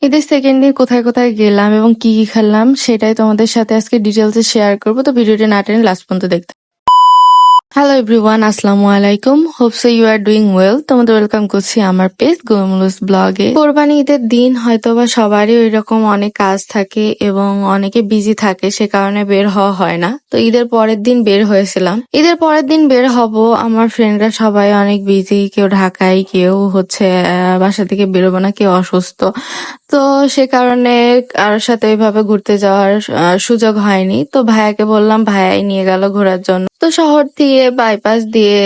ঈদের second day কোথায় কোথায় গেলাম এবং কি কি খেলাম সেটাই তোমাদের সাথে আজকে ডিটেলসে শেয়ার করবো, তো ভিডিওটি না টেনে লাস্ট পর্যন্ত দেখতে। হ্যালো এভরিওয়ান, আসসালামু আলাইকুম। Hope so you are doing well. তোমাদের ওয়েলকাম করছি আমার পেজ গোলমুলুস ব্লগে। কোরবানি ঈদের দিন হয়তোবা সবারই ওই রকম অনেক কাজ থাকে এবং অনেকে বিজি থাকে, সে কারণে বের হওয়া হয় না। তো ঈদের পরের দিন বের হয়েছিলাম। ঈদের পরের দিন বের হব, আমার ফ্রেন্ডরা সবাই অনেক বিজি, কেউ ঢাকায়, কেউ হচ্ছে বাসা থেকে বেরোবো না, কেউ অসুস্থ। তো সে কারণে কারোর সাথে ওইভাবে ঘুরতে যাওয়ার সুযোগ হয়নি। তো ভাইয়াকে বললাম, ভাইয়াই নিয়ে গেল ঘোরার জন্য। তো শহর দিয়ে বাইপাস দিয়ে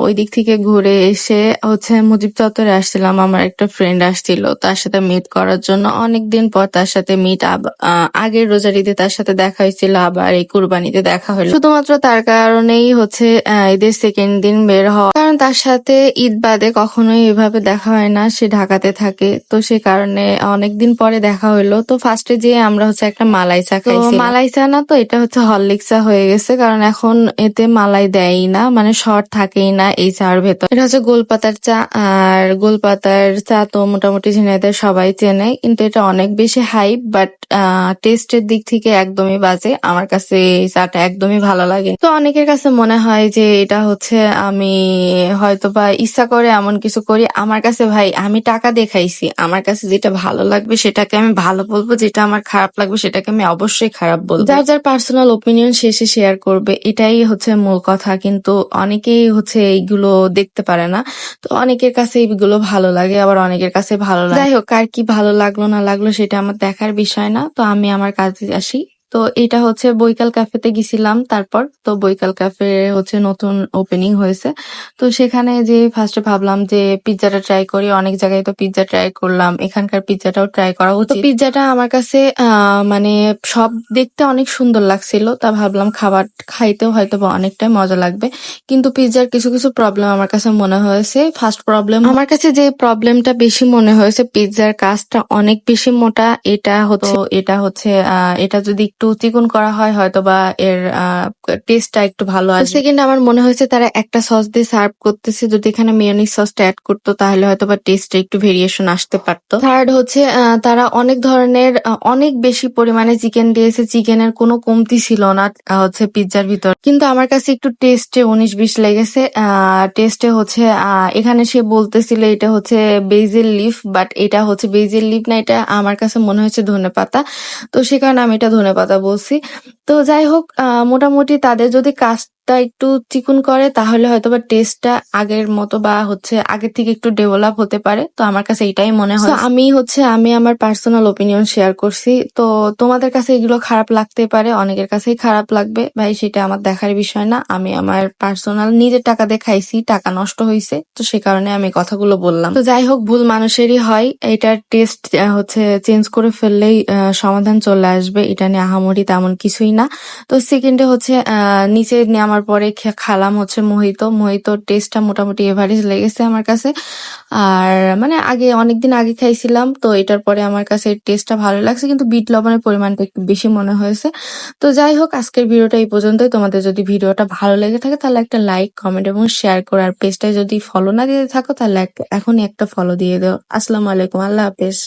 ওই দিক থেকে ঘুরে এসে হচ্ছে মুজিব চত্বরে আসছিলাম। আমার একটা ফ্রেন্ড আসছিল, তার সাথে মিট করার জন্য। অনেকদিন পর তার সাথে মিট, আগের রোজার ঈদে তার সাথে দেখা হয়েছিল, আবার এই কুরবানিতে দেখা হলো। শুধুমাত্র তার কারণেই হচ্ছে ঈদের সেকেন্ড দিন বের হওয়া, কারণ তার সাথে ঈদ বাদে কখনোই এভাবে দেখা হয় না, সে ঢাকাতে থাকে। তো সে কারণে অনেকদিন পরে দেখা হইলো। তো ফার্স্টে যেয়ে আমরা হচ্ছে একটা মালাই চা খাইছি। মালাই চা না, তো এটা হচ্ছে হরলিক্স চা হয়ে গেছে, কারণ এখন এতে মালাই দেয়ই না, মানে শর্ট থাকেই না এই চার ভেতর। এটা হচ্ছে গোলপাতার চা, আর গোলপাতার চা তো মোটামুটি ঝিনাইদের সবাই চেনে, কিন্তু এটা অনেক বেশি হাইপ, বাট টেস্টের দিক থেকে একদমই বাজে। আমার কাছে এই চাটা একদমই ভালো লাগে। তো অনেকের কাছে মনে হয় যে এটা হচ্ছে আমি হয়তো বা ইচ্ছা করে এমন কিছু করি। আমার কাছে ভাই, আমি টাকা দিয়ে খাইছি, আমার কাছে যেটা ভালো লাগবে সেটাকে আমি ভালো বলবো, যেটা আমার খারাপ লাগবে সেটাকে আমি অবশ্যই খারাপ বলবো। যার যার পার্সোনাল ওপিনিয়ন শেষে শেয়ার করবে, এটাই হচ্ছে মূল কথা। কিন্তু অনেকেই হচ্ছে এইগুলো দেখতে পারে না। তো অনেকের কাছে এইগুলো ভালো লাগে, আবার অনেকের কাছে ভালো লাগে। যাই হোক, কার কি ভালো লাগলো না লাগলো সেটা আমার দেখার বিষয় না। তো আমি আমার কাজে আসি। তো এটা হচ্ছে বৈকাল ক্যাফেতে গেছিলাম। তারপর তো বৈকাল ক্যাফে হচ্ছে নতুন ওপেনিং হয়েছে। তো সেখানে যে ফার্স্টে ভাবলাম যে পিৎজাটা ট্রাই করি। অনেক জায়গায় তো পিৎজা ট্রাই করলাম, এখানকার পিৎজাটাও ট্রাই করা উচিত। তো পিৎজাটা আমার কাছে মানে সব দেখতে অনেক সুন্দর লাগছিল। তা ভাবলাম খাবার খাইতেও হয়তো বা অনেকটাই মজা লাগবে। কিন্তু পিৎজার কিছু কিছু প্রবলেম আমার কাছে মনে হয়েছে। ফার্স্ট প্রবলেম, আমার কাছে যে প্রবলেমটা বেশি মনে হয়েছে, পিৎজার কাজটা অনেক বেশি মোটা। এটা যদি একটু চিকন করা হয় হয়তো বা এর টেস্টটা একটু ভালো আসবে। সেকেন্ড, আমার মনে হয়েছে তারা একটা সস দিয়ে সার্ভ করতেছে, যদি এখানে মেয়োনিজ সসটা অ্যাড করতো তাহলে হয়তো বা টেস্টে একটু ভেরিয়েশন আসতে পারতো। থার্ড হচ্ছে তারা অনেক ধরনের অনেক বেশি পরিমাণে চিকেন দিয়েছে, চিকেনের কোনো কমতি ছিল না হচ্ছে পিৎজার ভিতর। কিন্তু আমার কাছে একটু টেস্টে 19-20 লেগেছে। টেস্টে হচ্ছে এখানে সে বলতেছিল এটা হচ্ছে বেজিল লিফ, বাট এটা হচ্ছে বেজিল লিফ না, এটা আমার কাছে মনে হচ্ছে ধনেপাতা। তো সে কারণে আমি এটা ধনেপাতা বলছি। তো যাই হোক, মোটামুটি তাদের যদি কাজটা একটু চিকন করে তাহলে হয়তোবা টেস্টটা আগের মতো বা হচ্ছে আগের থেকে একটু ডেভেলপ হতে পারে। তো আমার কাছে এটাই মনে হয়। আমি আমার পার্সোনাল ওপিনিয়ন শেয়ার করছি। তো তোমাদের কাছে এগুলো খারাপ লাগতে পারে, অনেকের কাছেই খারাপ লাগবে ভাই, সেটা আমার দেখার বিষয় না। আমি আমার পার্সোনাল নিজের টাকা দিয়ে খাইছি, টাকা নষ্ট হয়েছে, তো সে কারণে আমি কথাগুলো বললাম। তো যাই হোক, ভুল মানুষেরই হয়। এটার টেস্ট হচ্ছে চেঞ্জ করে ফেললেই সমাধান চলে আসবে, এটা নিয়ে আহামরি তেমন কিছুই না। তো সেকেন্ডে হচ্ছে নিচে নামার পরে খালাম হচ্ছে মোহিতো টেস্টটা মোটামুটি এভারেজ লেগেছে আমার কাছে। আর মানে অনেকদিন আগে খাইছিলাম, তো এটার পরে আমার কাছে টেস্টটা ভালো লাগছে, কিন্তু বিট লবণের পরিমাণটা একটু বেশি মনে হয়েছে। তো যাই হোক, আজকের ভিডিওটা এই পর্যন্তই। তোমাদের যদি ভিডিওটা ভালো লেগে থাকে তাহলে একটা লাইক, কমেন্ট এবং শেয়ার করো। আর পেজটায় যদি ফলো না দিয়ে থাকো তাহলে এখনই একটা ফলো দিয়ে দাও। আসসালামু আলাইকুম, আল্লাহ হাফেজ।